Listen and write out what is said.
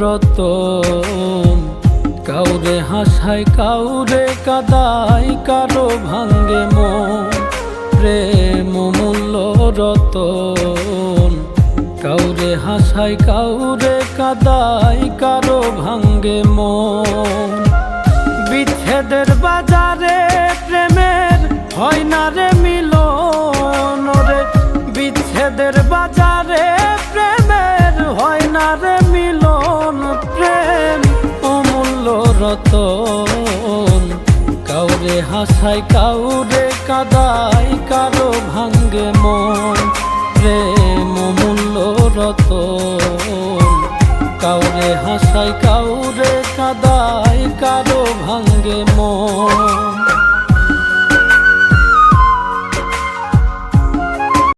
রতন। কাউরে হাসায় কাউরে কাদায়, কারো ভাঙ্গে মন। প্রেম অমূল্য রতন। কাউরে হাসায় কাউরে কাদায়, কারো ভাঙ্গে মন। বিচ্ছেদের বাজারে প্রেমের হয় না রে মিলন রে। বিচ্ছেদের বাজারে প্রেমের হয় না রে মিলন। প্রেম অমূল্য রতন। কাউরে হাসায় কাউরে কাদায়, কারো ভাঙ্গে মন। প্রেম অমূল্য রতন। কাউরে হাসায়